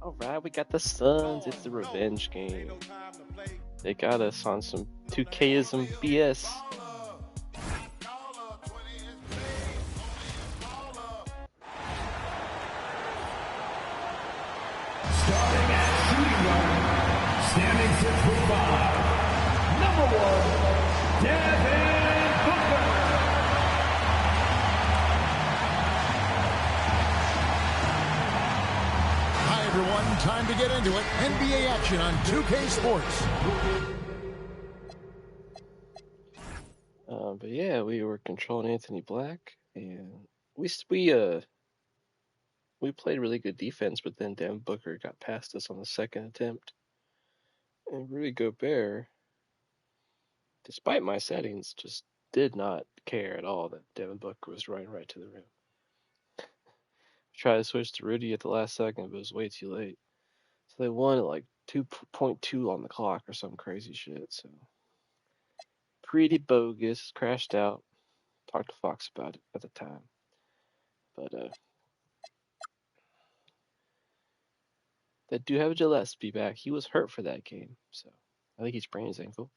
All right, we got the Suns. It's the revenge game. They got us on some 2Kism BS. Starting at shooting guard, standing 6'5", number 1, Devin Booker. Hi everyone, time to get into it. NBA action on 2K Sports. But yeah, we were controlling Anthony Black, and we played really good defense, but then Devin Booker got past us on the second attempt. And Rudy Gobert, despite my settings, just did not care at all that Devin Booker was running right to the rim. Tried to switch to Rudy at the last second, but it was way too late. So they won at like 2.2 on the clock or some crazy shit. So pretty bogus. Crashed out. Talked to Fox about it at the time. But they do have Gillespie back. He was hurt for that game, so I think he sprained his ankle.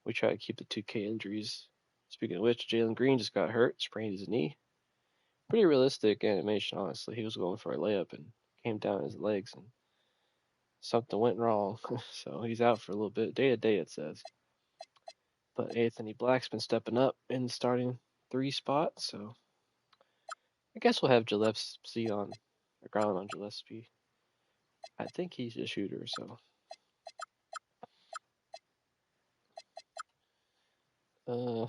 We try to keep the 2K injuries. Speaking of which, Jalen Green just got hurt, sprained his knee. Pretty realistic animation, honestly. He was going for a layup and came down his legs, and something went wrong. So he's out for a little bit. Day to day, it says. But Anthony Black's been stepping up in the starting 3 spot, so I guess we'll have Gillespie on, or Garland on Gillespie. I think he's a shooter, so. Yeah.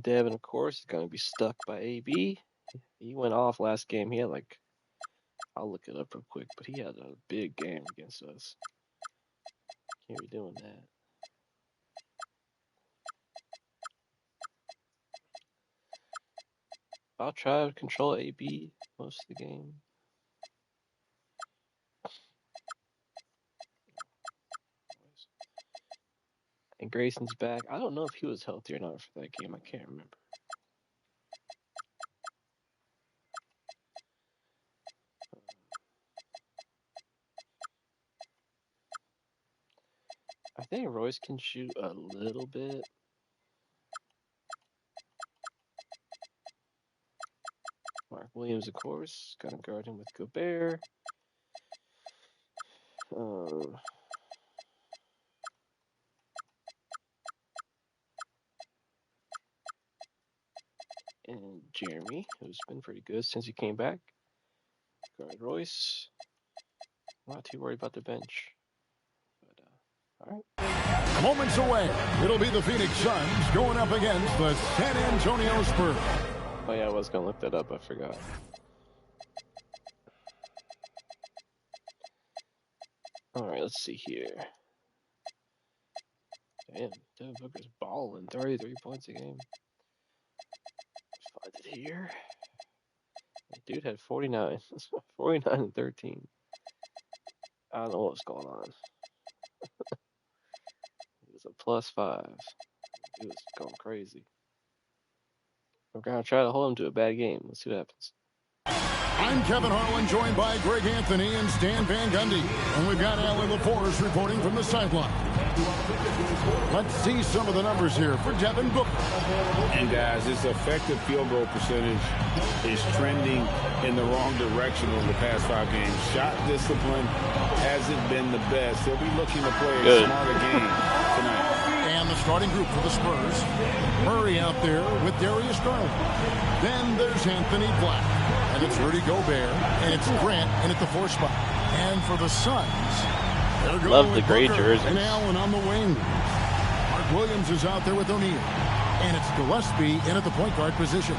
Devin, of course, is going to be stuck by AB. He went off last game. He had like, I'll look it up real quick, but he had a big game against us. Can't be doing that. I'll try to control AB most of the game. And Grayson's back. I don't know if he was healthy or not for that game. I can't remember. I think Royce can shoot a little bit. Mark Williams, of course, gonna guard him with Gobert. And Jeremy, who's been pretty good since he came back. Guard Royce. Not too worried about the bench. But, all right. Moments away, it'll be the Phoenix Suns going up against the San Antonio Spurs. Oh yeah, I was gonna look that up. I forgot. All right, let's see here. Damn, Devin Booker's balling 33 points a game. Find it here. The dude had 49. 49 and 13. I don't know what's going on. He was a +5. He was going crazy. We're going to try to hold him to a bad game. Let's see what happens. I'm Kevin Harlan, joined by Greg Anthony and Stan Van Gundy. And we've got Alan LaForce reporting from the sideline. Let's see some of the numbers here for Devin Booker. And guys, his effective field goal percentage is trending in the wrong direction over the past 5 games. Shot discipline hasn't been the best. He'll be looking to play a smarter game tonight. And the starting group for the Spurs. Murray out there with Darius Garland. Then there's Anthony Black. And it's Rudy Gobert. And it's Grant in at the 4 spot. And for the Suns, they're going Love the with gray Booker jerseys. and Allen on the wing. Mark Williams is out there with O'Neal. And it's Gillespie in at the point guard position.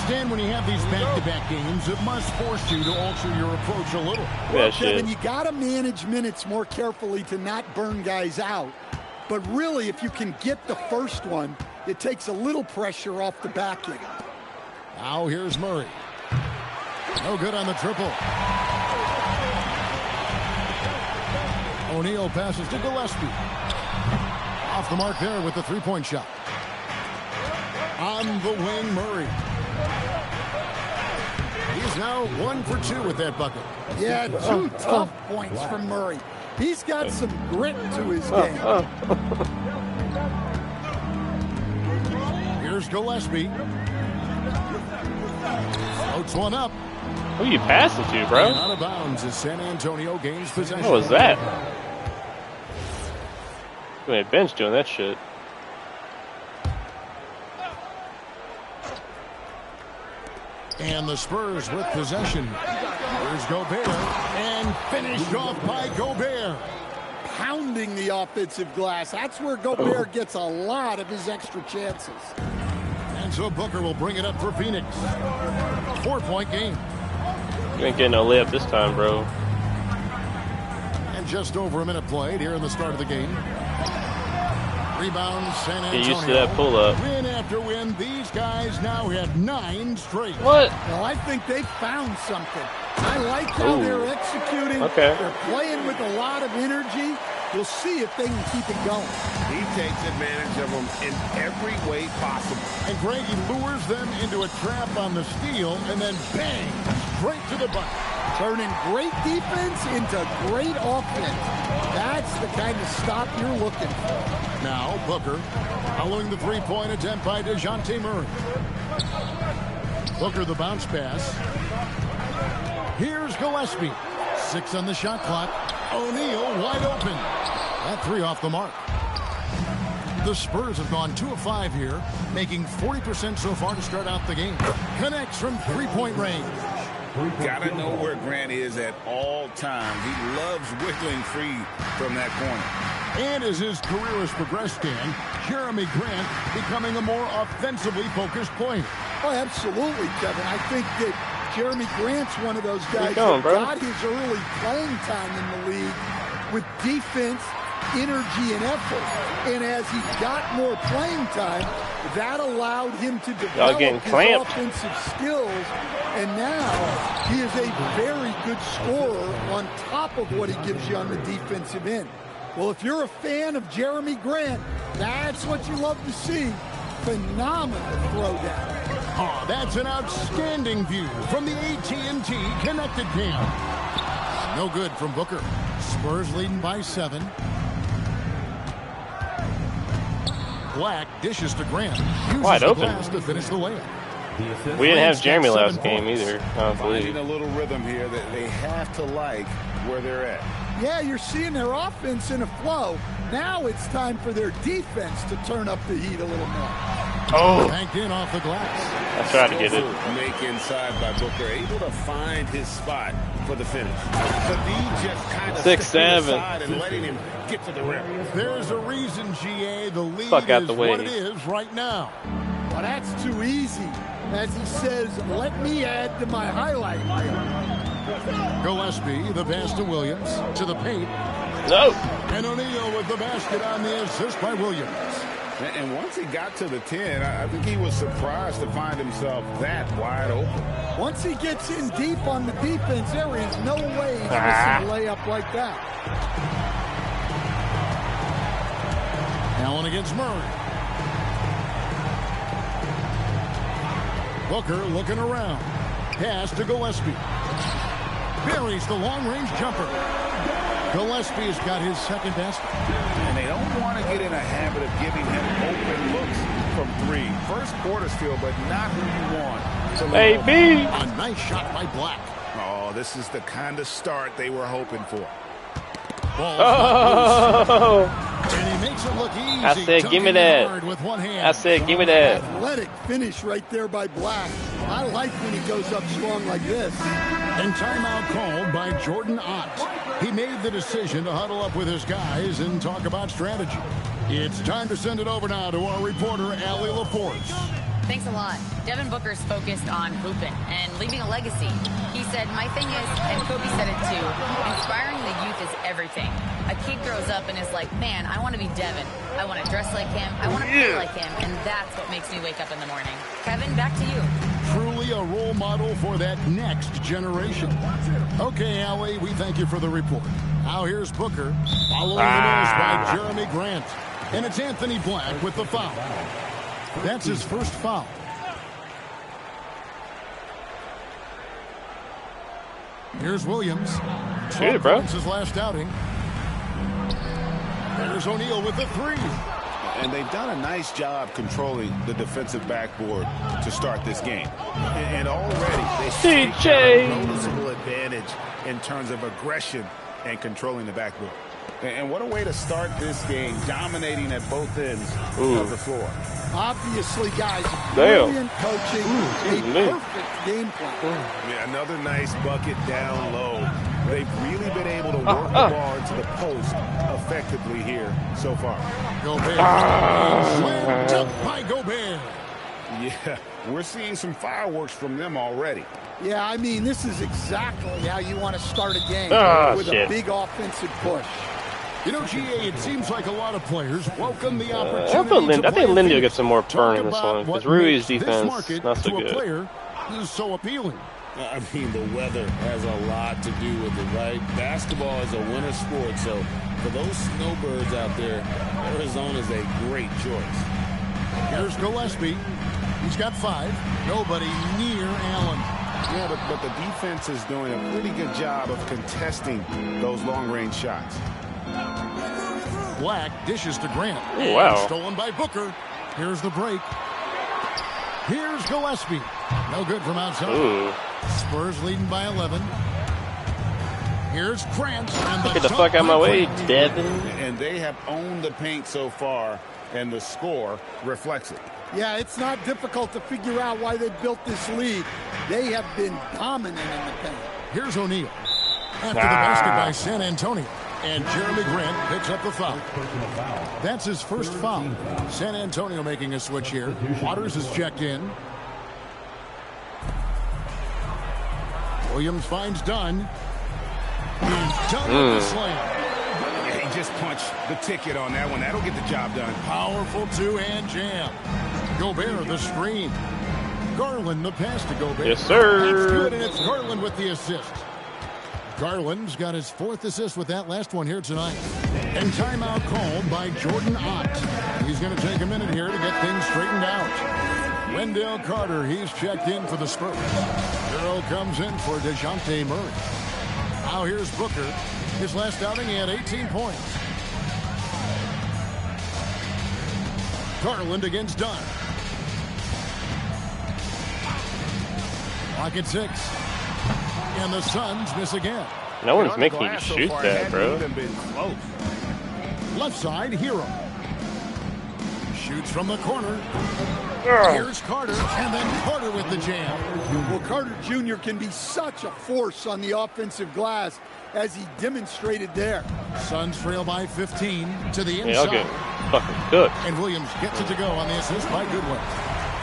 Stan, when you have these back-to-back games, it must force you to alter your approach a little. Well, Kevin, you got to manage minutes more carefully to not burn guys out. But really, if you can get the first one, it takes a little pressure off the back end. Now here's Murray. No good on the triple. O'Neal passes to Gillespie. Off the mark there with the 3-point shot. On the wing, Murray. He's now 1 for 2 with that bucket. Yeah, 2 tough points from Murray. He's got some grit to his game. Here's Gillespie. Floats one up. Who you passing to, bro? Out of bounds as San Antonio gains possession. What was that? You had bench doing that shit. And the Spurs with possession. Here's Gobert. And finished off by Gobert. Pounding the offensive glass. That's where Gobert gets a lot of his extra chances. And so Booker will bring it up for Phoenix. 4-point game. You ain't getting no layup this time, bro. And just over a minute played here in the start of the game. Rebound, San Antonio. Get used to that pull-up. Win after win, these guys now have 9 straight. What? Well, I think they found something. I like how they're executing. Okay. They're playing with a lot of energy. We'll see if they can keep it going. He takes advantage of them in every way possible. And Greg, he lures them into a trap on the steal, and then bang, straight to the bucket. Turning great defense into great offense. That's the kind of stop you're looking for. Now Booker following the three-point attempt by DeJounte Murray. Booker the bounce pass. Here's Gillespie. 6 on the shot clock. O'Neal wide open. That 3 off the mark. The Spurs have gone 2 of 5 here, making 40% so far to start out the game. Connects from three-point range. Gotta know where Grant is at all times. He loves wiggling free from that corner. And as his career has progressed, Dan, Jeremy Grant becoming a more offensively focused player. Oh, absolutely, Kevin. I think that Jeremy Grant's one of those guys going, that bro? got his early playing time in the league with defense, energy, and effort. And as he got more playing time, that allowed him to develop his offensive skills. And now he is a very good scorer on top of what he gives you on the defensive end. Well, if you're a fan of Jeremy Grant, that's what you love to see. Phenomenal throwdown. Oh, that's an outstanding view from the AT&T Connected Cam. No good from Booker. Spurs leading by 7. Black dishes to Grant. Wide open. Glass to finish the layup. We didn't have Jeremy last game either, I don't believe. Finding a little rhythm here that they have to like where they're at. Yeah, you're seeing their offense in a flow. Now it's time for their defense to turn up the heat a little more. Oh, Banked in off the glass. I tried to get it. Make inside by Booker, able to find his spot for the finish. Khabib just kind of 6'7" and letting him get to the rim. There's a reason, GA, the lead Fuck out is the way. what it is right now. Well, that's too easy. As he says, let me add to my highlight reel. Gillespie, the pass to Williams, to the paint. No. And O'Neal with the basket on the assist by Williams. And once he got to the 10, I think he was surprised to find himself that wide open. Once he gets in deep on the defense, there is no way he's missing a layup like that. Allen against Murray. Booker looking around. Pass to Gillespie. Buries the long-range jumper. Gillespie has got his second basket. And they don't want to get in a habit of giving him open looks from 3. First quarter steal, but not who you want. Baby. A nice shot by Black. Oh, this is the kind of start they were hoping for. Oh. And he makes it look easy. I said, give me that. With one hand. I said, give me that. Athletic finish right there by Black. I like when he goes up strong like this. And timeout called by Jordan Ott. He made the decision to huddle up with his guys and talk about strategy. It's time to send it over now to our reporter, Allie LaForce. Thanks a lot. Devin Booker's focused on hooping and leaving a legacy. He said, my thing is, and Kobe said it too, inspiring the youth is everything. A kid grows up and is like, man, I want to be Devin. I want to dress like him. I want to play like him. And that's what makes me wake up in the morning. Kevin, back to you. Truly a role model for that next generation. Okay, Allie, we thank you for the report. Now here's Booker, following the nose by Jeremy Grant. And it's Anthony Black with the foul. That's his first foul. Here's Williams. Shoot it, bro. His last outing. There's O'Neal with the three. And they've done a nice job controlling the defensive backboard to start this game. And already they take a noticeable advantage in terms of aggression and controlling the backboard. And what a way to start this game, dominating at both ends of the floor. Obviously, guys, brilliant coaching, a perfect game plan. Yeah, another nice bucket down low. They've really been able to work the ball into the post effectively here so far. Gobert. Slammed up by Gobert. Yeah, we're seeing some fireworks from them already. Yeah, I mean, this is exactly how you want to start a game, with a big offensive push. You know, GA, it seems like a lot of players welcome the opportunity I think Lindy will get some more burn in this one, because Rui's defense not so good. Player is so appealing. I mean, the weather has a lot to do with it, right? Basketball is a winter sport, so for those snowbirds out there, Arizona is a great choice. Here's Gillespie. He's got 5. Nobody near Allen. Yeah, but the defense is doing a pretty good job of contesting those long-range shots. Black dishes to Grant. Oh, wow. Stolen by Booker. Here's the break. Here's Gillespie. No good from outside. Ooh. Spurs leading by 11. Here's Grant. Get the fuck out of my way, Devin. And they have owned the paint so far, and the score reflects it. Yeah, it's not difficult to figure out why they built this lead. They have been dominant in the paint. Here's O'Neal. After the basket by San Antonio. And Jeremy Grant picks up the foul. That's his first foul. San Antonio making a switch here. Waters is checked in. Williams finds Dunn. He's done with the slam. He just punched the ticket on that one. That'll get the job done. Powerful two-hand jam. Gobert the screen. Garland the pass to Gobert. Yes, sir. That's good, and it's Garland with the assist. Garland's got his 4th assist with that last one here tonight. And timeout called by Jordan Ott. He's going to take a minute here to get things straightened out. Wendell Carter, he's checked in for the Spurs. Hero comes in for DeJounte Murray. Now here's Booker. His last outing, he had 18 points. Garland against Dunn. Clock at 6. And the Suns miss again. No one's making you shoot that, bro. Left side, Hero. Shoots from the corner. Here's Carter, and then Carter with the jam. Well, Carter Jr. can be such a force on the offensive glass, as he demonstrated there. Suns trail by 15 to the inside. Yeah, okay. Fucking good. And Williams gets it to go on the assist by Goodwin.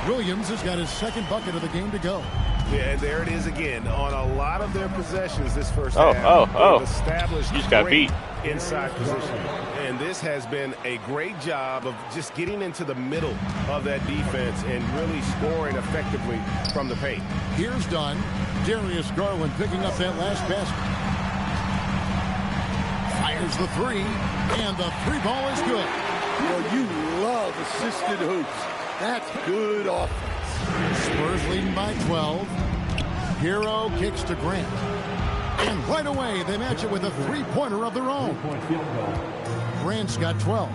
Williams has got his 2nd bucket of the game to go. Yeah, and there it is again. On a lot of their possessions this first half, they've established you just got beat. Inside position. And this has been a great job of just getting into the middle of that defense and really scoring effectively from the paint. Here's Dunn. Darius Garland picking up that last basket. Fires the 3, and the 3 ball is good. Well, you love assisted hoops. That's good offense. Spurs leading by 12. Hero kicks to Grant. And right away, they match it with a 3-pointer of their own. Grant's got 12.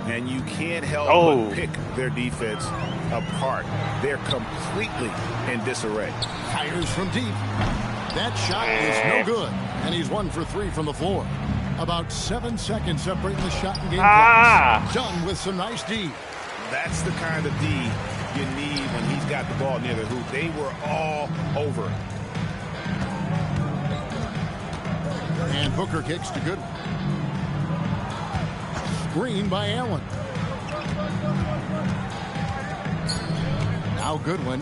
And you can't help but pick their defense apart. They're completely in disarray. Fires from deep. That shot is no good. And he's 1 for 3 from the floor. About 7 seconds separating the shot and game clock. Done with some nice D. That's the kind of D you need when he's got the ball near the hoop. They were all over it. And Booker kicks to Goodwin. Screen by Allen. Now Goodwin.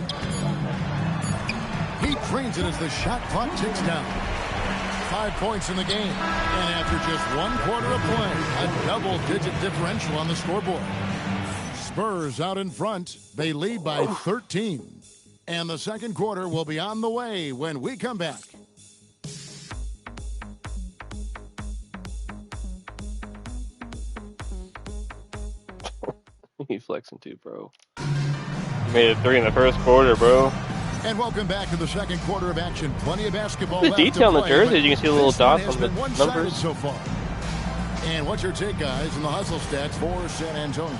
He trains it as the shot clock ticks down. 5 points in the game. And after just 1 quarter of play, a double-digit differential on the scoreboard. Spurs out in front. They lead by 13. And the second quarter will be on the way when we come back. He's flexing too, bro. Made it 3 in the first quarter, bro. And welcome back to the second quarter of action. Plenty of basketball Good left detail on to the play, jersey. You can see the little dots on on the numbers so far. And what's your take, guys, in the hustle stats for San Antonio?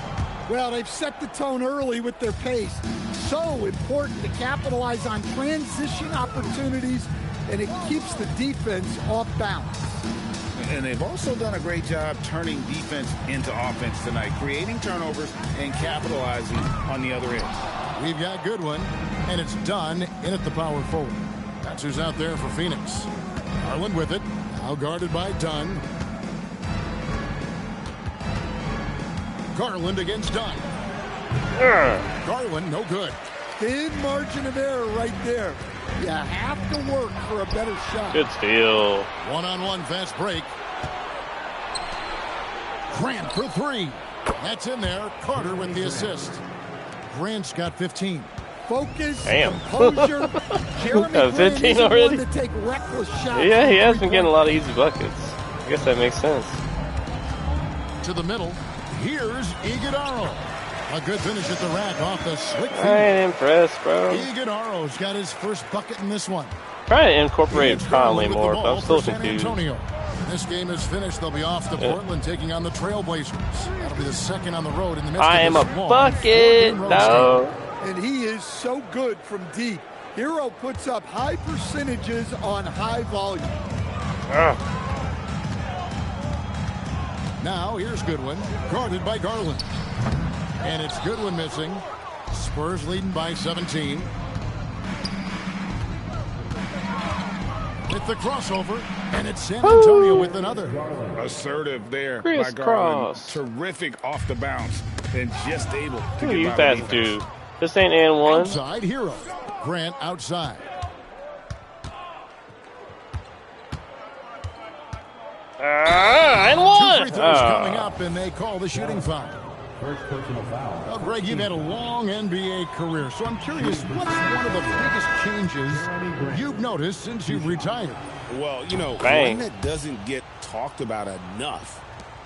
Well, they've set the tone early with their pace. So important to capitalize on transition opportunities, and it keeps the defense off balance. And they've also done a great job turning defense into offense tonight, creating turnovers and capitalizing on the other end. We've got Goodwin, and it's done in at the power forward. That's who's out there for Phoenix. Garland with it, now guarded by Dunn. Garland against Dunn. Garland, no good. Thin margin of error right there. You have to work for a better shot. Good steal. One-on-one fast break. Grant for 3. That's in there. Carter with the assist. Grant's got 15. Focus, damn. composure. Jeremy Grant 15 isn't already? one to take reckless shots. Yeah, he has been getting a lot of easy buckets. I guess that makes sense. To the middle. Here's Iguodala. A good finish at the rack off the slick feed. I ain't impressed, bro. Iguodala's got his first bucket in this one. Trying to incorporate It's Conley Garland with more, the but ball I'm still for San confused. Antonio. This game is finished. They'll be off to Portland, taking on the Trailblazers. That'll be the second on the road in the midst I of am a this long bucket. 4-game road No. And he is so good from deep. Hero puts up high percentages on high volume. Now here's Goodwin, guarded by Garland. And it's Goodwin missing. Spurs leading by 17. With the crossover, and it's San Antonio with another. Assertive there Chris by Garland. Cross. Terrific off the bounce and just able to Who get you by the fast defense. dude? This ain't and one. Outside Hero. Grant outside. And Two one. free throws coming up, and they call the shooting foul. First personal foul. Well, Greg, you've had a long NBA career, so I'm curious, what's one of the biggest changes you've noticed since you've retired? Well, you know, Bang. one that doesn't get talked about enough,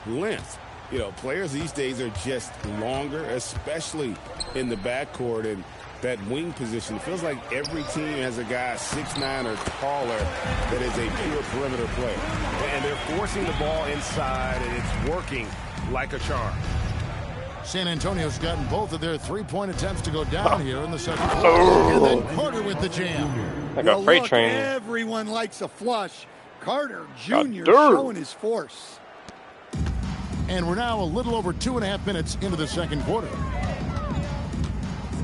length. You know, players these days are just longer, especially in the backcourt and that wing position. It feels like every team has a guy 6'9" or taller that is a pure perimeter player. And they're forcing the ball inside, and it's working like a charm. San Antonio's gotten both of their three-point attempts to go down here in the second quarter. And then Carter with the jam. Like a freight Look, train. everyone likes a flush. Carter Jr. God damn. showing his force. And we're now a little over 2.5 minutes into the second quarter.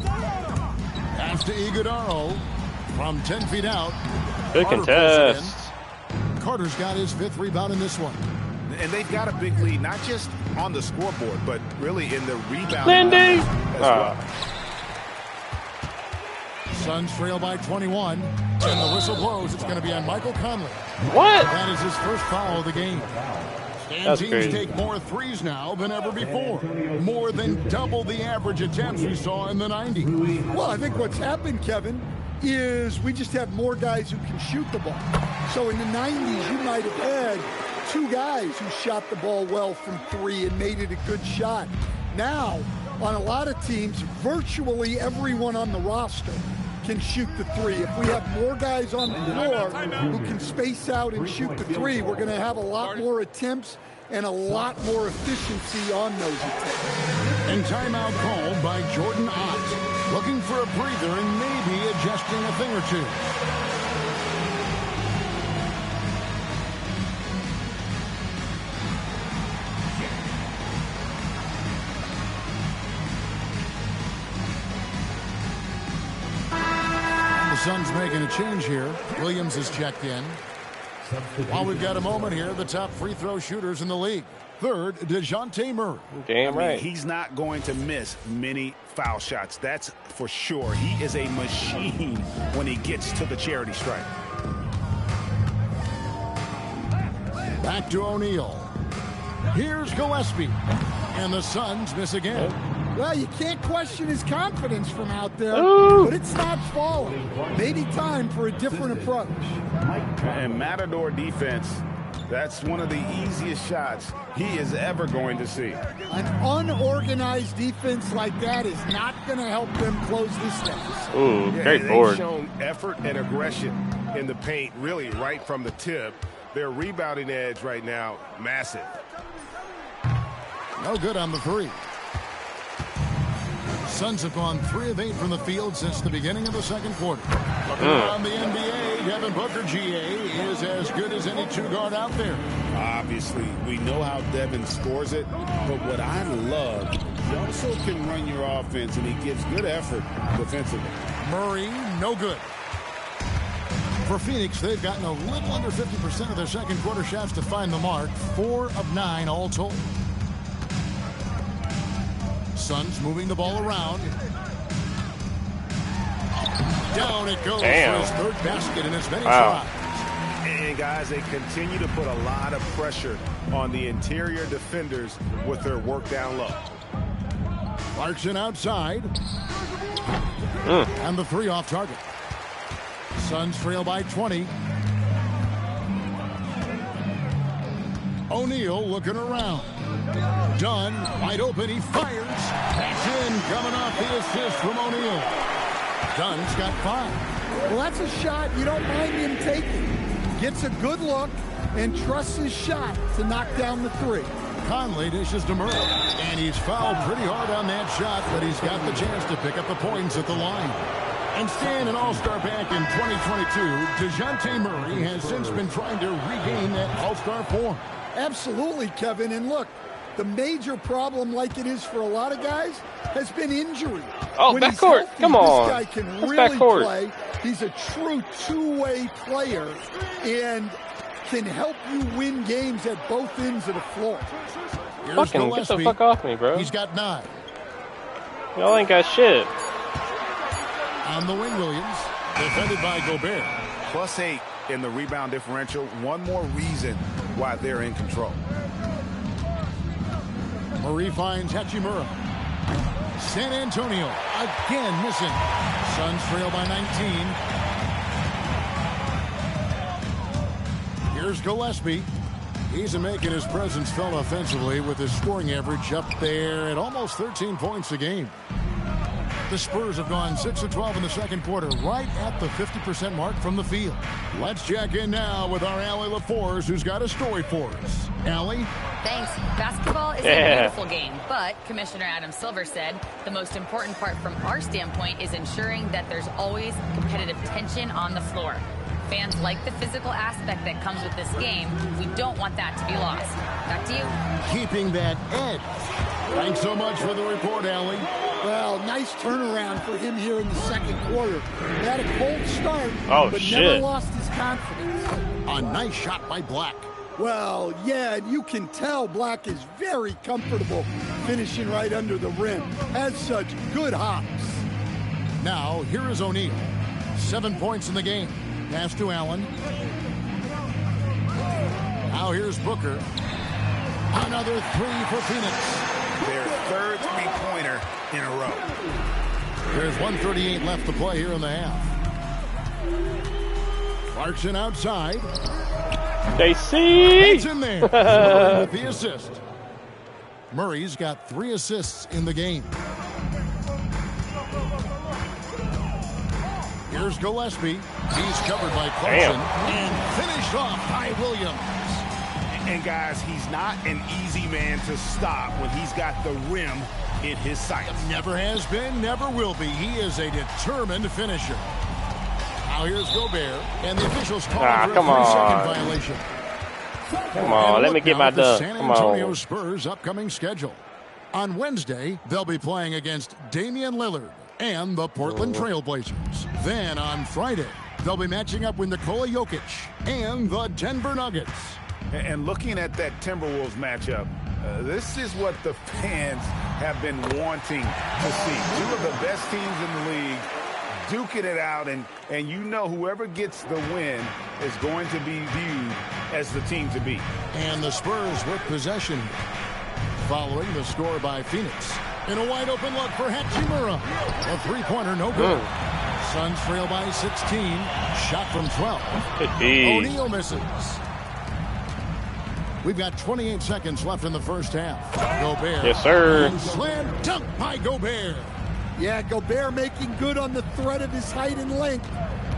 Pass to Iguodala from 10 feet out. Good Carter pulls contest. it in. Carter's got his 5th rebound in this one. And they've got a big lead, not just on the scoreboard, but really in the rebound Lindy. as well. Suns trail by 21. And the whistle blows. It's going to be on Michael Conley. What? That is his first foul of the game. And That's teams crazy. take more threes now than ever before. More than double the average attempts we saw in the 90s. Well, I think what's happened, Kevin, is we just have more guys who can shoot the ball. So in the 90s, you might have had 2 guys who shot the ball well from 3 and made it a good shot. Now, on a lot of teams, virtually everyone on the roster can shoot the 3. If we have more guys on the floor who can space out and shoot the 3, we're going to have a lot more attempts and a lot more efficiency on those attempts. And timeout called by Jordan Ott. Looking for a breather and maybe adjusting a thing or two. The Suns making a change here. Williams is checked in. While we've got a moment here, the top free throw shooters in the league. Third, DeJounte Murray. Damn I mean, right. he's not going to miss many foul shots. That's for sure. He is a machine when he gets to the charity stripe. Back to O'Neal. Here's Gillespie. And the Suns miss again. Well, you can't question his confidence from out there, Ooh. but it's not falling. Maybe time for a different approach. And Matador defense That's one of the easiest shots he is ever going to see. An unorganized defense like that is not going to help them close this stats. Ooh, great board. They've shown effort and aggression in the paint, really right from the tip. Their rebounding edge right now, massive. No good on the three. Suns have gone 3 of 8 from the field since the beginning of the second quarter. Looking around the NBA, Devin Booker, GA, is as good as any two-guard out there. Obviously, we know how Devin scores it, but what I love, he also can run your offense, and he gives good effort defensively. Murray, no good. For Phoenix, they've gotten a little under 50% of their second quarter shots to find the mark. 4 of 9 all told. Suns moving the ball around. Down it goes for his third basket in as many tries. And guys, they continue to put a lot of pressure on the interior defenders with their work down low. Clarkson outside. And the three off target. Suns trail by 20. O'Neal looking around. Dunn wide open. He fires. That's in. Coming off the assist from O'Neal. Dunn's got 5. Well, that's a shot you don't mind him taking. Gets a good look and trusts his shot to knock down the 3. Conley dishes to Murray. And he's fouled pretty hard on that shot, but he's got the chance to pick up the points at the line. And staying an All-Star back in 2022, DeJounte Murray has since been trying to regain that All-Star form. Absolutely, Kevin. And look, the major problem, like it is for a lot of guys, has been injury. Oh, when backcourt. Come on. This guy can That's really backcourt. play. He's a true two-way player and can help you win games at both ends of the floor. Fucking get the fuck off me, bro. He's got 9. Y'all ain't got shit. On the wing, Williams. Defended by Gobert. +8 in the rebound differential. One more reason why they're in control. Murray finds Hachimura. San Antonio again missing. Suns trail by 19. Here's Gillespie. He's making his presence felt offensively with his scoring average up there at almost 13 points a game. The Spurs have gone 6 of 12 in the second quarter, right at the 50% mark from the field. Let's check in now with our Allie LaForce, who's got a story for us. Allie? Thanks. Basketball is a beautiful game, but Commissioner Adam Silver said the most important part from our standpoint is ensuring that there's always competitive tension on the floor. Fans like the physical aspect that comes with this game. We don't want that to be lost. Back to you. Keeping that edge. Thanks so much for the report, Allie. Well, nice turnaround for him here in the second quarter. He had a cold start, but never lost his confidence. A nice shot by Black. Well, yeah, you can tell Black is very comfortable finishing right under the rim. Has such good hops. Now, here is O'Neal. 7 points in the game. Pass to Allen. Now here's Booker. Another 3 for Phoenix. Their third three-pointer in a row. There's 1:38 left to play here in the half. Clarkson outside. They see. It's in there. Murray with the assist. Murray's got 3 assists in the game. Here's Gillespie. He's covered by Clarkson. And finished off by Williams. And guys, he's not an easy man to stop when he's got the rim in his sights. Never has been, never will be. He is a determined finisher. Now here's Gobert, and the officials call for a 3-second violation. Come on, let me get my dunk. San Antonio Spurs' upcoming schedule. On Wednesday, they'll be playing against Damian Lillard and the Portland Trailblazers. Then on Friday, they'll be matching up with Nikola Jokic and the Denver Nuggets. And looking at that Timberwolves matchup, this is what the fans have been wanting to see. 2 of the best teams in the league duking it out, and you know whoever gets the win is going to be viewed as the team to beat. And the Spurs with possession following the score by Phoenix. In a wide open look for Hachimura. A 3-pointer, no good. Suns trail by 16. Shot from 12. O'Neal misses. We've got 28 seconds left in the first half. Gobert. Yes, sir. And slam dunk by Gobert. Yeah, Gobert making good on the threat of his height and length.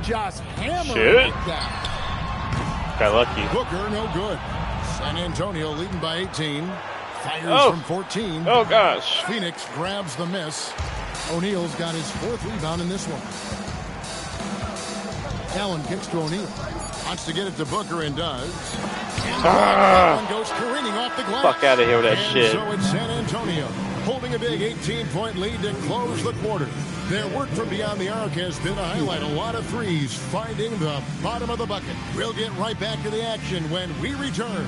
Just hammering it down. Got lucky. Booker, no good. San Antonio leading by 18. Fires from 14. Oh, gosh. Phoenix grabs the miss. O'Neal's got his 4th rebound in this one. Allen kicks to O'Neal. Wants to get it to Booker and does. And Allen goes careening off the glass. Fuck out of here with that and shit. So it's San Antonio holding a big 18-point lead to close the quarter. Their work from beyond the arc has been to highlight a lot of threes, finding the bottom of the bucket. We'll get right back to the action when we return.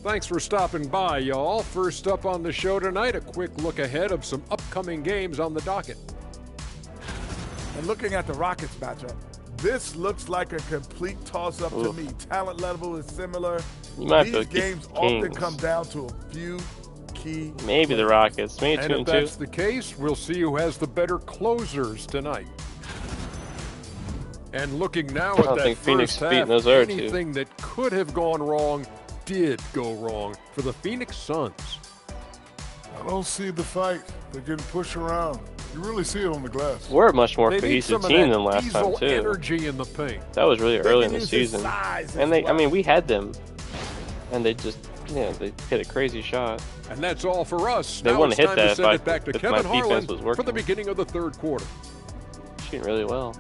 Thanks for stopping by, y'all. First up on the show tonight, a quick look ahead of some upcoming games on the docket. And looking at the Rockets matchup, this looks like a complete toss-up to me. Talent level is similar. These games often come down to a few key. Maybe the Rockets. Maybe 2 and and if 2. that's the case, we'll see who has the better closers tonight. And looking now at that Phoenix first beating half, those other two. anything that could have gone wrong did go wrong for the Phoenix Suns. I don't see the fight. They're getting pushed around. You really see it on the glass. We're a much more They need cohesive some of team that than last time, diesel too. energy in the paint. That was really early in the use his season. size And as I mean, we had them. And they just, they hit a crazy shot. And that's all for us. They Now wouldn't it's hit time to that send if it back to if my Kevin defense Harlan was for working. the beginning of the third quarter. Shooting really well.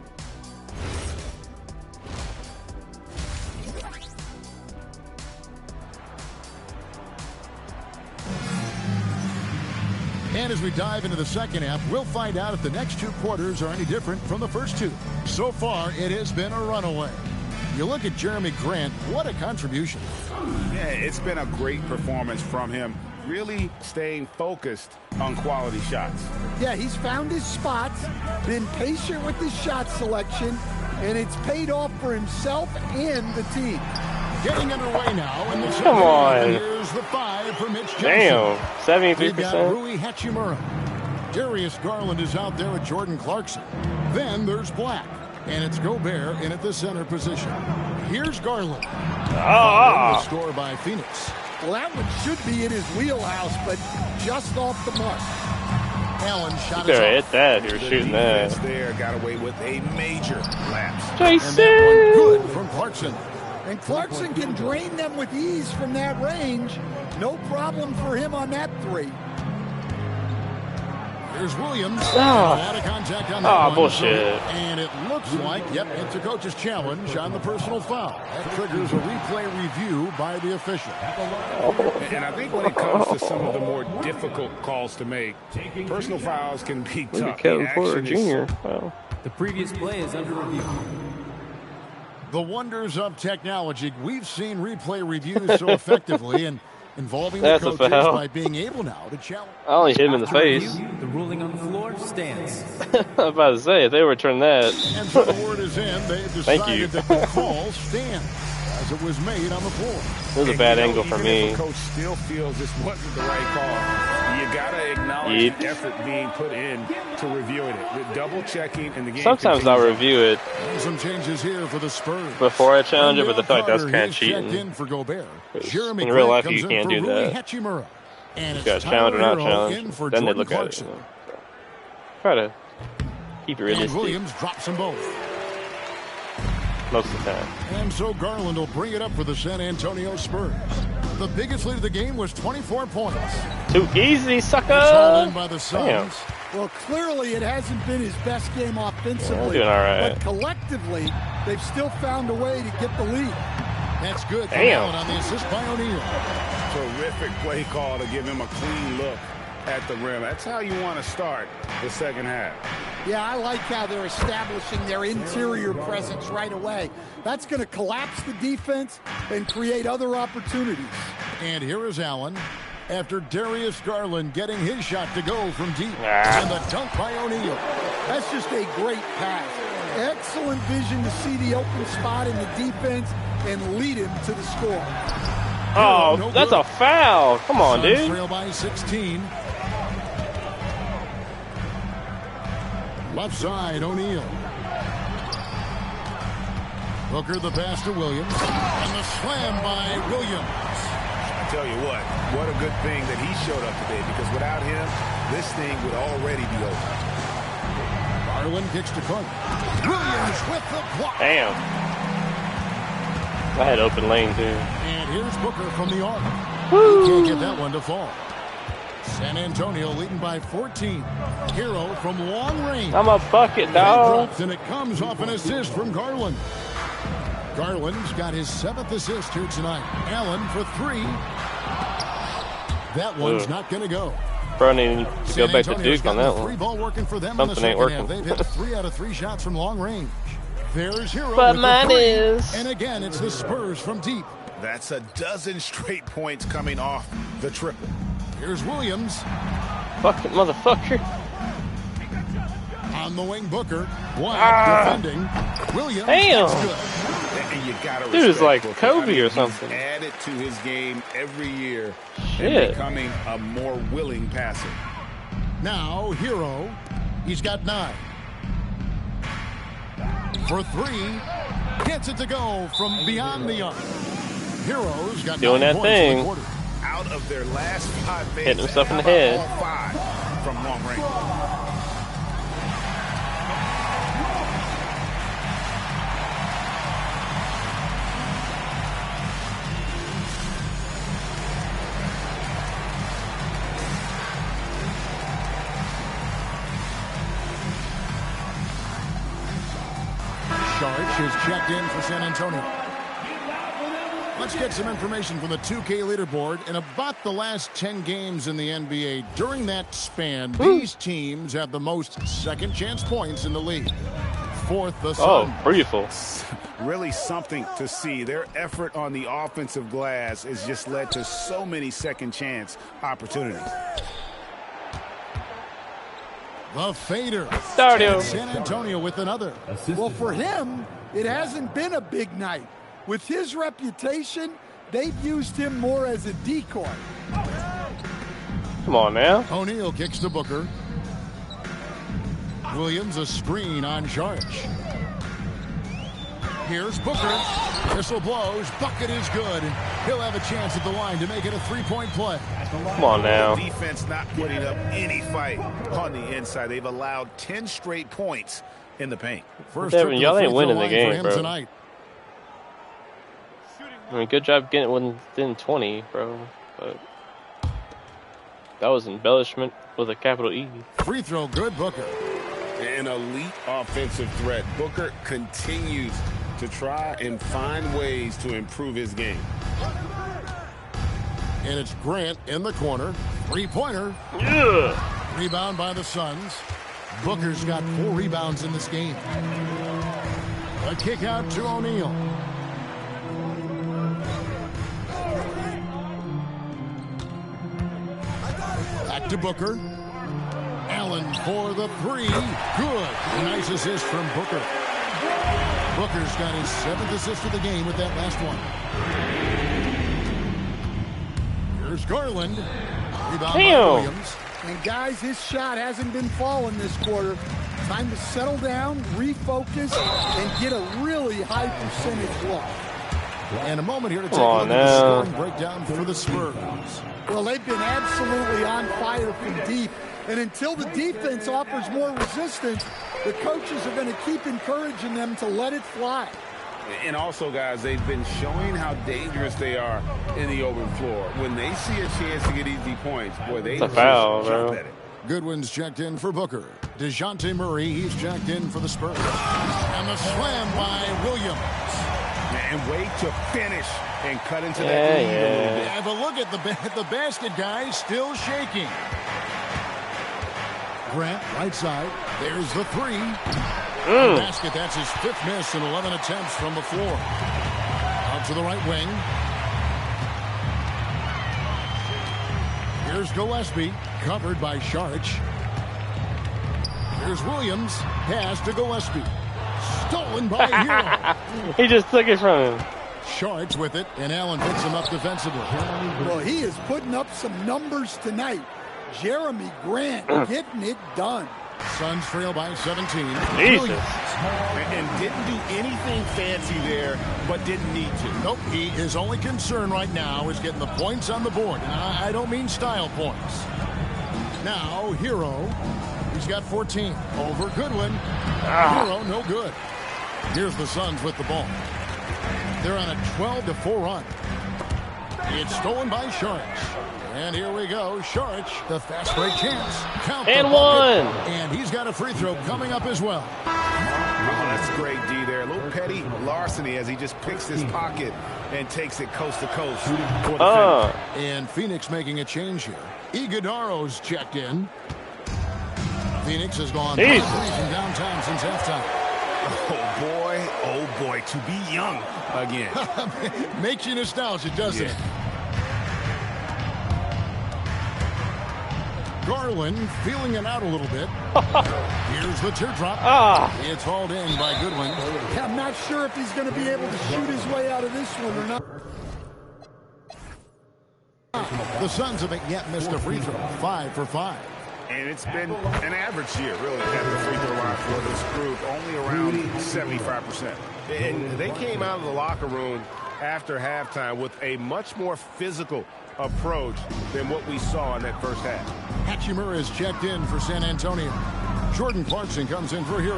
And as we dive into the second half, we'll find out if the next 2 quarters are any different from the first 2. So far, it has been a runaway. You look at Jeremy Grant, what a contribution. Yeah, it's been a great performance from him, really staying focused on quality shots. Yeah, he's found his spots, been patient with his shot selection, and it's paid off for himself and the team. Getting underway now in the second Come half. on. Here's the 5 for Mitch Johnson. Damn. We've got 73%. Rui Hachimura. Darius Garland is out there with Jordan Clarkson. Then there's Black. And it's Gobert in at the center position. Here's Garland. The score by Phoenix. Well, that one should be in his wheelhouse, but just off the mark. Allen shot You it could off. hit that if you were The shooting defense that. there got away with a major lapse. And that one good from Clarkson. And Clarkson can drain them with ease from that range. No problem for him on that 3. There's Williams. A lot of contact on that one. Bullshit. And it looks like, it's a coach's challenge on the personal foul. That triggers a replay review by the official. And I think when it comes to some of the more difficult calls to make, personal fouls can be Maybe tough. Kevin The Porter action is Jr. Well, The previous play is under review. The wonders of technology. We've seen replay reviews so effectively and involving the That's a coaches foul. by being able now to challenge. I only hit him in the After face. review, the ruling on the floor stands. I was about to say, if they return that. And so the word is in. They've Thank you. decided that the call stands as it was made on the floor. This is a bad angle for even me. if a coach still feels this wasn't the right call, you got to acknowledge the effort being put in to reviewing it. The double checking and the game. Sometimes I'll review it And some changes here for the Spurs. before I challenge it, but I feel like that's Carter, kind of he's cheating. checked in for Gobert. 'Cause Jeremy in real Grant life, you comes in can't for do Rui that. Hachimura. And You got it's challenge or not Tyler Hero challenge. in for Then they Jordan look at it. Clarkson. Try to keep it And realistic Williams drops them both. most of the time. And so Garland will bring it up for the San Antonio Spurs. The biggest lead of the game was 24 points. Too easy, It's hauled in sucker! by the Damn. Suns. Well, clearly it hasn't been his best game offensively. doing all right. But collectively, they've still found a way to get the lead. That's good from Damn. Allen on the assist by O'Neal. Terrific play call to give him a clean look at the rim. That's how you want to start the second half. Yeah, I like how they're establishing their interior presence right away. That's going to collapse the defense and create other opportunities. And here is Allen after Darius Garland getting his shot to go from deep. Ah. And the dunk by O'Neal. That's just a great pass. Excellent vision to see the open spot in the defense and lead him to the score. Oh, no that's good. a foul. Come on, Suns dude. trail by 16. Left side, O'Neal. Booker the pass to Williams. And the slam by Williams. I tell you what a good thing that he showed up today, because without him, this thing would already be over. Garland kicks to Cook. Williams with the block. Damn. I had open lane, too. And here's Booker from the arc. He can't get that one to fall. San Antonio leading by 14. Hero from long range. I'm a bucket, dog. And it comes off an assist from Garland. Garland's got his 7th assist here tonight. Allen for 3. That one's not going to go. Bro, need to go back to Duke on that one. 3 ball working for them. Something ain't working. They've hit 3 out of 3 shots from long range. There's Hero. But mine is. And again, it's the Spurs from deep. That's a dozen straight points coming off the triple. Here's Williams. Fucking motherfucker. On the wing, Booker. Black defending. Williams. Damn. And you gotta dude is like Booker. Kobe or something. He's added to his game every year. Shit. And becoming a more willing passer. Now, Hero. He's got 9. For 3. Gets it to go from beyond the arc. Hero's got doing 9 that points in the Out quarter. of their last 5 minutes, hitting himself in the head. All 5 from long range. Sharch is checked in for San Antonio. Let's get some information from the 2K leaderboard. In about the last 10 games in the NBA, during that span, these teams have the most second chance points in the league. 4th, the Suns. Oh, beautiful. Really something to see. Their effort on the offensive glass has just led to so many second chance opportunities. The fader. Dario. San Antonio with another. Well, for him, it hasn't been a big night. With his reputation, they've used him more as a decoy. Come on now. O'Neal kicks to Booker. Williams a screen on Sharch. Here's Booker. Whistle blows. Bucket is good. He'll have a chance at the line to make it a 3-point play. Come on now. Defense not putting up any fight on the inside. They've allowed 10 straight points in the paint. First Devin, y'all ain't winning the game, bro. Tonight. I mean, good job getting it within 20, bro. But that was embellishment with a capital E. Free throw, good, Booker. An elite offensive threat. Booker continues to try and find ways to improve his game. And it's Grant in the corner. 3-pointer. Yeah. Rebound by the Suns. Booker's got 4 rebounds in this game. A kick out to O'Neal. Back to Booker. Allen for the 3. Good. Nice assist from Booker. Booker's got his 7th assist of the game with that last one. Here's Garland. Rebound by Williams. And guys, his shot hasn't been falling this quarter. Time to settle down, refocus, and get a really high percentage look. And a moment here to take a look at the scoring breakdown for the Spurs. Well, they've been absolutely on fire from deep. And until the defense offers more resistance, the coaches are going to keep encouraging them to let it fly. And also, guys, they've been showing how dangerous they are in the open floor. When they see a chance to get easy points, boy, they it's a foul, jump bro. at it. Goodwin's checked in for Booker. DeJounte Murray, he's checked in for the Spurs. And the slam by Williams. And wait to finish and cut into that lead a little bit. Have a look at the basket, guys, still shaking. Grant, right side. There's the 3. The basket, that's his 5th miss in 11 attempts from the floor. Out to the right wing. Here's Gillespie, covered by Sharch. Here's Williams, pass to Gillespie. Stolen by Hero. He just took it from him. Shorts with it, and Allen picks him up defensively. Well, he is putting up some numbers tonight. Jeremy Grant getting it done. Suns trail by 17. Jesus. And didn't do anything fancy there, but didn't need to. Nope, his only concern right now is getting the points on the board. I don't mean style points. Now, Hero, he's got 14 over Goodwin. Hero, no good. Here's the Suns with the ball. They're on a 12-4 run. It's stolen by Sharks. And here we go. Sharks, the fast break chance. Count and one. And he's got a free throw coming up as well. Oh, that's great D there. A little petty larceny as he just picks his pocket and takes it coast to coast for the finish. And Phoenix making a change here. Iguodaro's checked in. Phoenix has gone 3 from downtown since halftime. Oh boy, to be young again. Makes you nostalgic, doesn't it? Garland feeling it out a little bit. Here's the teardrop. It's hauled in by Goodwin. I'm not sure if he's going to be able to shoot his way out of this one or not. The Suns haven't yet missed a free throw. 5 for 5. And it's been an average year, really, at the free throw line for this group, only around 75%. And they came out of the locker room after halftime with a much more physical approach than what we saw in that first half. Hachimura is checked in for San Antonio. Jordan Clarkson comes in for Hero.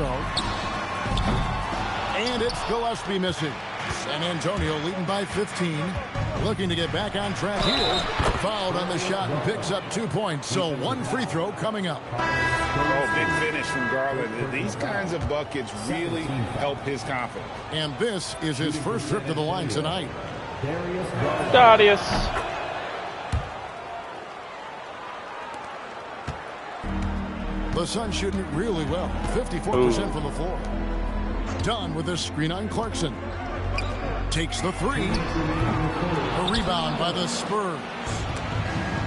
And it's Gillespie missing. San Antonio leading by 15. Looking to get back on track here. Fouled on the shot and picks up 2 points. So 1 free throw coming up. Oh, big finish from Garland. These kinds of buckets really help his confidence. And this is his first trip to the line tonight. Darius. The Suns shooting it really well. 54% from the floor. Done with a screen on Clarkson. Takes the 3. A rebound by the Spurs.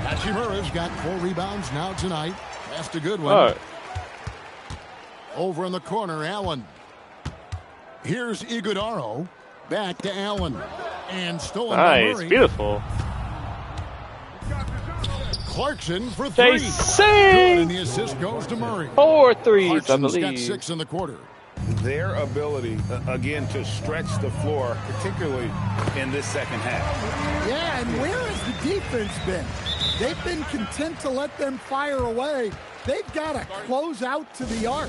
Hachimura's got 4 rebounds now tonight. That's a good one. Over in the corner, Allen. Here's Iguodaro. Back to Allen. And stolen by Murray. Nice, beautiful. Clarkson for 3. They sing. And the assist goes to Murray. 4 threes, Clarkson's I believe. got 6 in the quarter. Their ability, again, to stretch the floor, particularly in this second half. Yeah, and where has the defense been? They've been content to let them fire away. They've got to close out to the arc.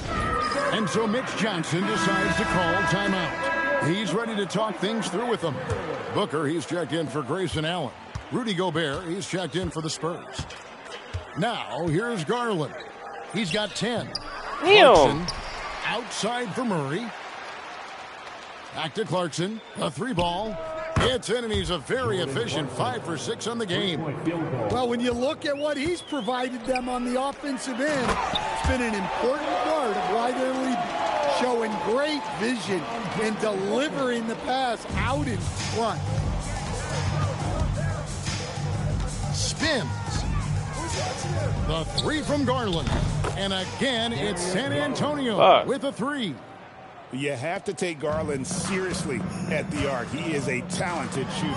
And so Mitch Johnson decides to call timeout. He's ready to talk things through with them. Booker, he's checked in for Grayson Allen. Rudy Gobert, he's checked in for the Spurs. Now, here's Garland. He's got 10. Clarkson outside for Murray. Back to Clarkson. A 3 ball. It's in, and he's a very efficient 5 for 6 on the game. Well, when you look at what he's provided them on the offensive end, it's been an important part of why they're leading. Showing great vision and delivering the pass out in front. Spins. The 3 from Garland. And again, it's San Antonio with a 3. You have to take Garland seriously at the arc. He is a talented shooter.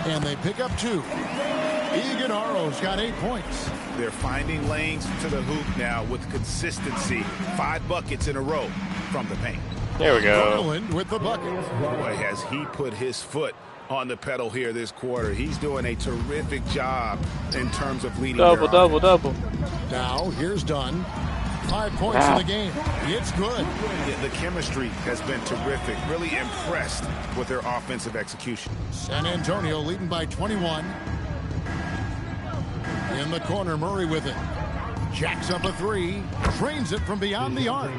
And they pick up 2. Iguodaro's got 8 points. They're finding lanes to the hoop now with consistency. 5 buckets in a row from the paint. There we go. Garland with the bucket. Boy, has he put his foot on the pedal here this quarter. He's doing a terrific job in terms of leading. Double. Now, here's Dunn. 5 points in the game. It's good. The chemistry has been terrific. Really impressed with their offensive execution. San Antonio leading by 21. In the corner, Murray with it. Jacks up a 3. Trains it from beyond the arc.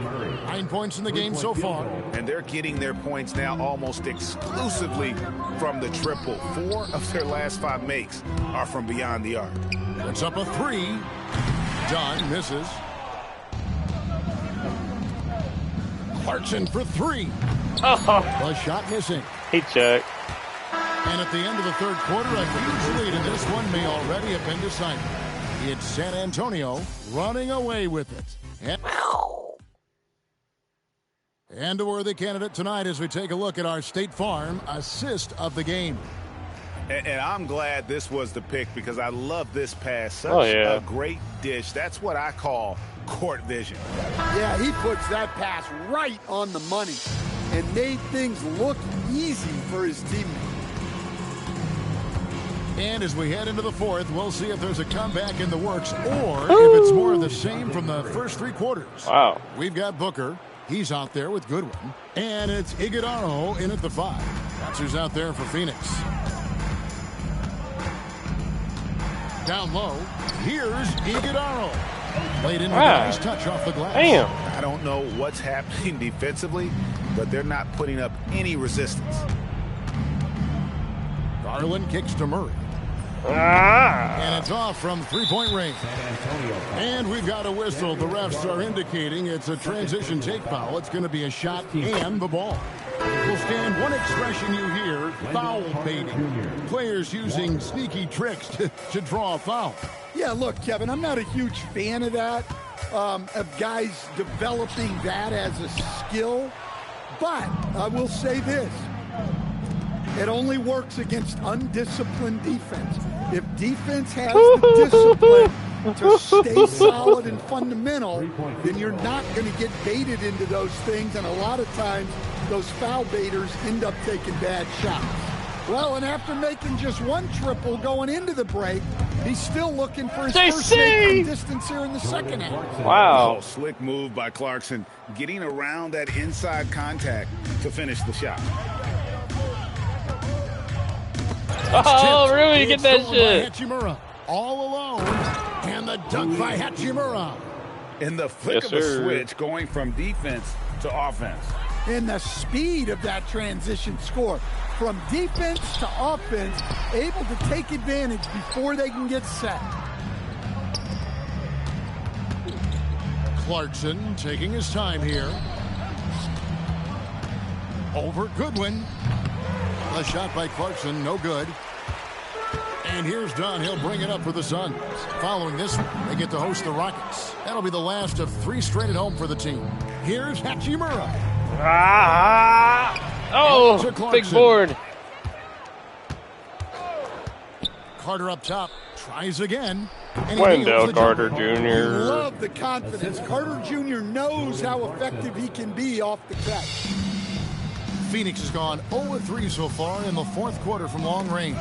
9 points in the game so far. And they're getting their points now almost exclusively from the triple. 4 of their last 5 makes are from beyond the arc. Puts up a 3. Dunn misses. Clarkson for 3. The shot missing. Hey, Chuck. And at the end of the third quarter, a huge lead, and this one may already have been decided. It's San Antonio running away with it. And a worthy candidate tonight as we take a look at our State Farm assist of the game. And I'm glad this was the pick because I love this pass. Such a great dish. That's what I call court vision. Yeah, he puts that pass right on the money and made things look easy for his teammate. And as we head into the fourth, we'll see if there's a comeback in the works or if it's more of the same from the first three quarters. Wow. We've got Booker. He's out there with Goodwin. And it's Iguodala in at the 5. That's who's out there for Phoenix. Down low, here's Iguodala. Played in with a nice touch off the glass. Damn. I don't know what's happening defensively, but they're not putting up any resistance. Garland kicks to Murray. And it's off from three-point range. And we've got a whistle. The refs are indicating it's a transition take foul. It's going to be a shot and the ball. Will stand one expression you hear, foul baiting. Players using sneaky tricks to draw a foul. Yeah, look, Kevin, I'm not a huge fan of that, of guys developing that as a skill. But I will say this. It only works against undisciplined defense. If defense has the discipline to stay solid and fundamental, then you're not going to get baited into those things. And a lot of times, those foul baiters end up taking bad shots. Well, and after making just one triple going into the break, he's still looking for his first make from distance here in the second half. Wow. Oh, slick move by Clarkson, getting around that inside contact to finish the shot. Oh, really? Get that shit. Hachimura all alone. And the dunk by Hachimura. In the flick of a switch, going from defense to offense. And the speed of that transition score. From defense to offense, able to take advantage before they can get set. Clarkson taking his time here. Over Goodwin. A shot by Clarkson, no good. And here's Dunn. He'll bring it up for the Suns. Following this one, they get to host the Rockets. That'll be the last of 3 straight at home for the team. Here's Hachimura. Oh, big board. Carter up top. Tries again. Wendell Carter Jr. Love the confidence. Carter Jr. knows how effective he can be off the catch. Phoenix has gone 0-3 so far in the fourth quarter from long range.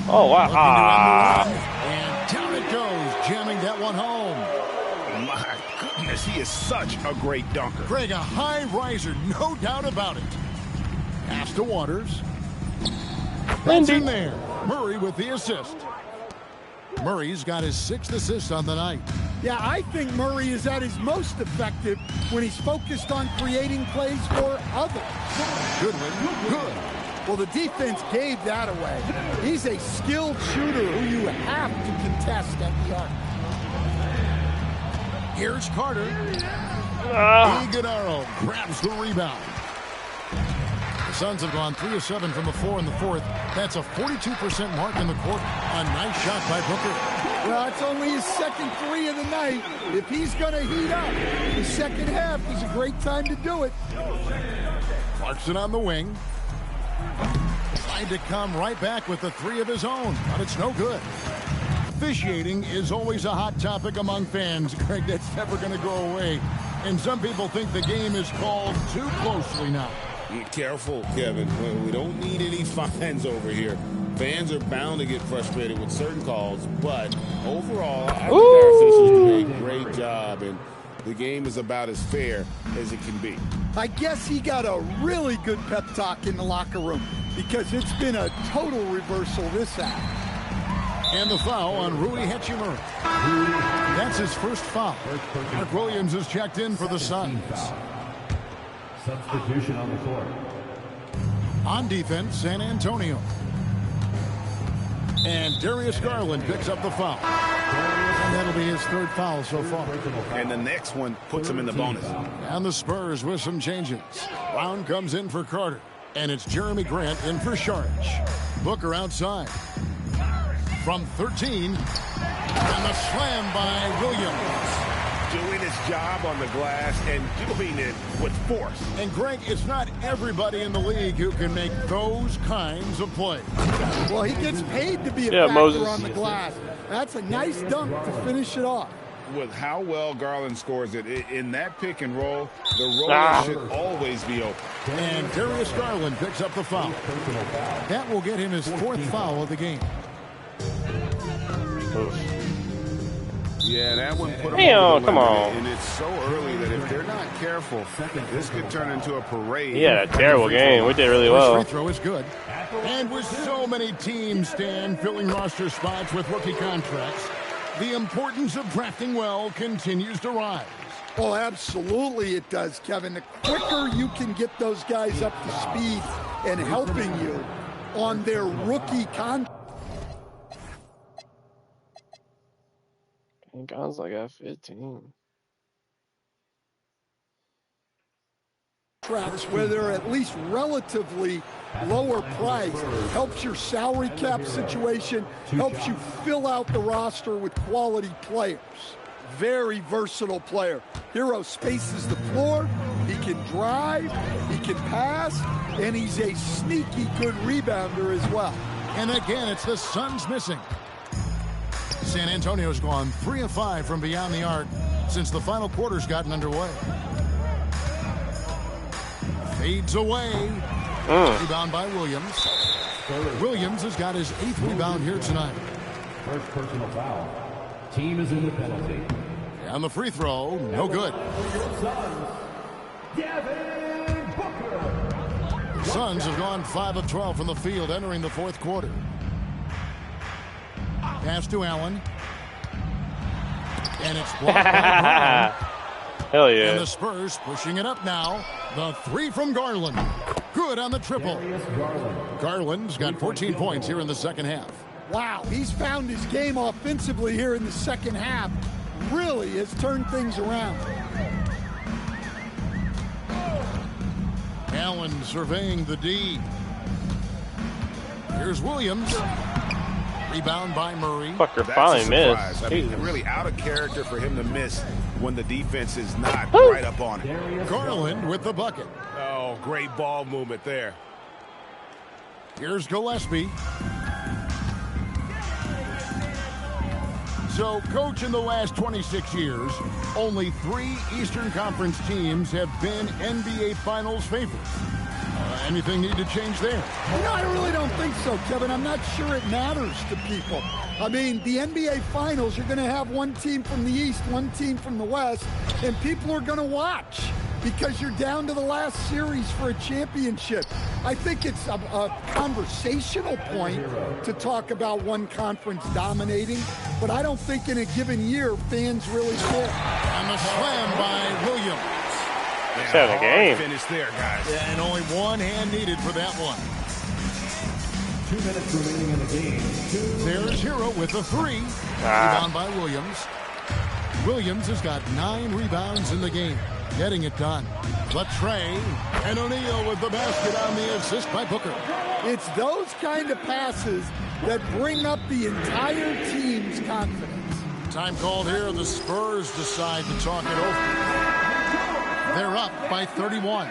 Oh, wow. And down it goes, jamming that one home. My goodness, he is such a great dunker. Greg, a high riser, no doubt about it. Pass to Waters. That's in there. Murray with the assist. Murray's got his 6th assist on the night. Yeah, I think Murray is at his most effective when he's focused on creating plays for others. Goodwin, good. Well, the defense gave that away. He's a skilled shooter who you have to contest at the arc. Here's Carter. Iguodala grabs the rebound. The Suns have gone 3 of 7 from the floor in the fourth. That's a 42% mark in the quarter. A nice shot by Booker. Well, it's only his second 3 of the night. If he's going to heat up, the second half is a great time to do it. Clarkson on the wing. Tried to come right back with the 3 of his own, but it's no good. Officiating is always a hot topic among fans, Greg. That's never going to go away. And some people think the game is called too closely now. Careful, Kevin. We don't need any fines over here. Fans are bound to get frustrated with certain calls, but overall, I think our officials do a great job, and the game is about as fair as it can be. I guess he got a really good pep talk in the locker room because it's been a total reversal this half. And the foul on Rui Hachimura. That's his first foul. Mark Williams is checked in for the Suns. Substitution on the court. On defense, San Antonio. And Darius Garland picks up the foul. And that'll be his 3rd foul so far. And the next one puts him in the bonus. And the Spurs with some changes. Brown comes in for Carter. And it's Jeremy Grant in for Saric. Booker outside. From 13. And the slam by Williams. Doing his job on the glass and doing it with force. And Greg, it's not everybody in the league who can make those kinds of plays. Well, he gets paid to be a factor on the glass. That's a nice dunk to finish it off. With how well Garland scores it, in that pick and roll, the roller should always be open. And Darius Garland picks up the foul. That will get him his 4th foul of the game. Yeah, that one put him over the limit, and it's so early that if they're not careful, this could turn into a parade. Yeah, a terrible game. We did really well. Free throw is good. And with so many teams, Stan, filling roster spots with rookie contracts, the importance of drafting well continues to rise. Oh, absolutely it does, Kevin. The quicker you can get those guys up to speed and helping you on their rookie contract. Guns like at 15. Where they're at least relatively lower price, helps your salary cap situation, helps you fill out the roster with quality players. Very versatile player. Hero spaces the floor, he can drive, he can pass, and he's a sneaky good rebounder as well. And again, it's the Suns missing. San Antonio's gone 3 of 5 from beyond the arc since the final quarter's gotten underway. Fades away. Rebound by Williams. Williams has got his 8th rebound here tonight. First personal foul. Team is in the penalty. And the free throw, no good. The Suns have gone 5 of 12 from the field entering the 4th quarter. Pass to Allen. And it's blocked by Brown. Hell yeah. And the Spurs pushing it up now. The 3 from Garland. Good on the triple. Garland's got 14 points here in the second half. Wow, he's found his game offensively here in the second half. Really has turned things around. Allen surveying the D. Here's Williams. Rebound by Murray. Fucker finally missed. I mean, really out of character for him to miss when the defense is not right up on it. Garland with the bucket. Oh, great ball movement there. Here's Gillespie. So, coach, in the last 26 years, only 3 Eastern Conference teams have been NBA Finals favorites. Anything need to change there? No, I really don't think so, Kevin. I'm not sure it matters to people. I mean, the NBA Finals, you're going to have one team from the East, one team from the West, and people are going to watch because you're down to the last series for a championship. I think it's a conversational point to talk about one conference dominating, but I don't think in a given year fans really care. And the slam by Williams. Yeah, game. Finish there, guys. Yeah, and only one hand needed for that one. 2 minutes remaining in the game. There's Hero with the 3. Rebound by Williams. Williams has got 9 rebounds in the game. Getting it done. Latrey and O'Neal with the basket on the assist by Booker. It's those kind of passes that bring up the entire team's confidence. Time called here. The Spurs decide to talk it over. They're up by 31.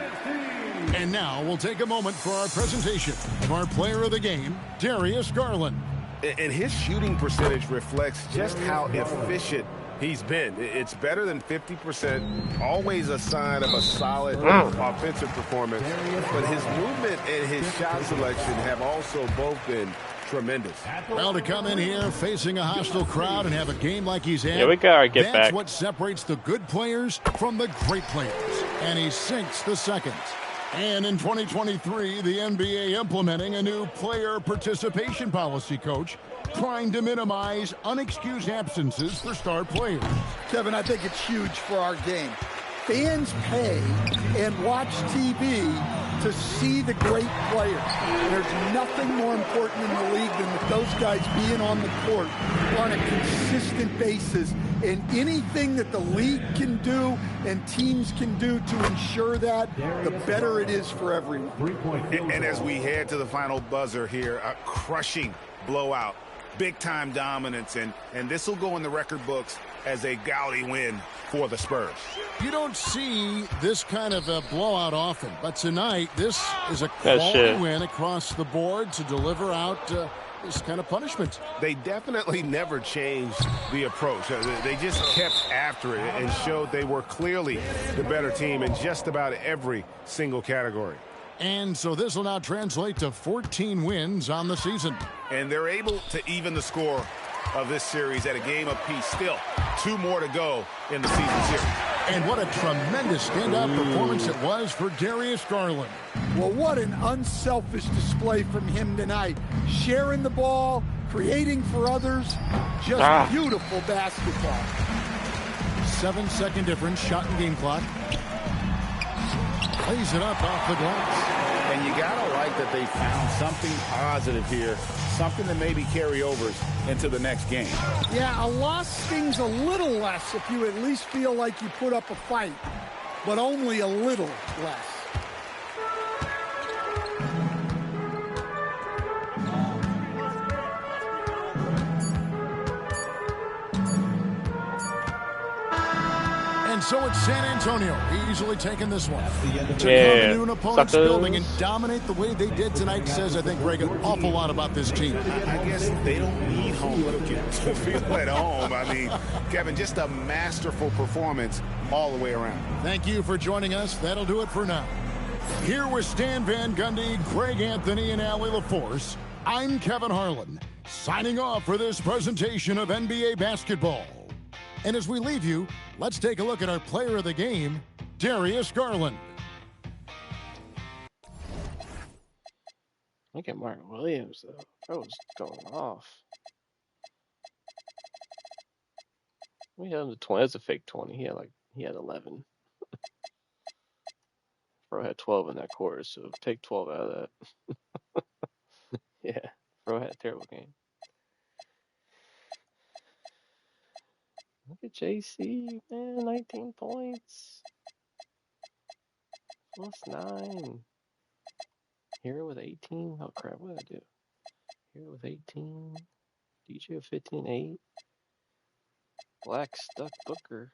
And now we'll take a moment for our presentation of our player of the game, Darius Garland. And his shooting percentage reflects just how efficient he's been. It's better than 50%, always a sign of a solid offensive performance. But his movement and his shot selection have also both been tremendous. Well, to come in here facing a hostile crowd and have a game like he's had, yeah, we got our get that's back. What separates the good players from the great players. And he sinks the second. And in 2023, the NBA implementing a new player participation policy, Coach, trying to minimize unexcused absences for star players. Kevin, I think it's huge for our game. Fans pay and watch TV to see the great players. There's nothing more important in the league than those guys being on the court on a consistent basis. And anything that the league can do and teams can do to ensure that, the better it is for everyone. And as we head to the final buzzer here, a crushing blowout, big-time dominance, and this will go in the record books as a gaudy win for the Spurs. You don't see this kind of a blowout often, but tonight this is a quality win across the board to deliver out this kind of punishment. They definitely never changed the approach. They just kept after it and showed they were clearly the better team in just about every single category. And so this will now translate to 14 wins on the season. And they're able to even the score of this series at a game apiece. Still 2 more to go in the season series. And what a tremendous standout performance it was for Darius Garland. Well, what an unselfish display from him tonight. Sharing the ball, creating for others. Just beautiful basketball. 7-second difference, shot and game clock. Plays it up off the glass. And you gotta like that they found something positive here, something that maybe carry overs into the next game. Yeah, a loss stings a little less if you at least feel like you put up a fight, but only a little less. And so it's San Antonio easily taking this one. To come into an opponent's building and dominate the way they did tonight says, I think, Greg, an awful lot about this team. I guess they don't need home cooking to feel at home. I mean, Kevin, just a masterful performance all the way around. Thank you for joining us. That'll do it for now. Here with Stan Van Gundy, Greg Anthony, and Allie LaForce, I'm Kevin Harlan, signing off for this presentation of NBA basketball. And as we leave you, let's take a look at our player of the game, Darius Garland. Look at Mark Williams, though. That was going off. We had him to 20. That's a fake 20. He had 11. Bro had 12 in that quarter, so take 12 out of that. Yeah, Bro had a terrible game. Look at JC, man, 19 points. +9. Hero with 18. Oh crap, what did I do? Hero with 18. DJ with 15-8. Black stuck Booker.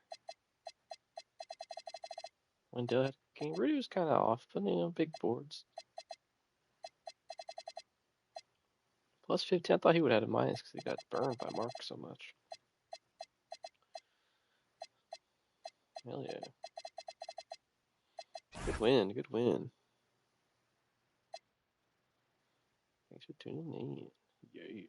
Wendell had King. Rudy was kind of off, but big boards. +15. I thought he would have had a minus because he got burned by Mark so much. Hell yeah. Good win, good win. Thanks for tuning in. Yeah.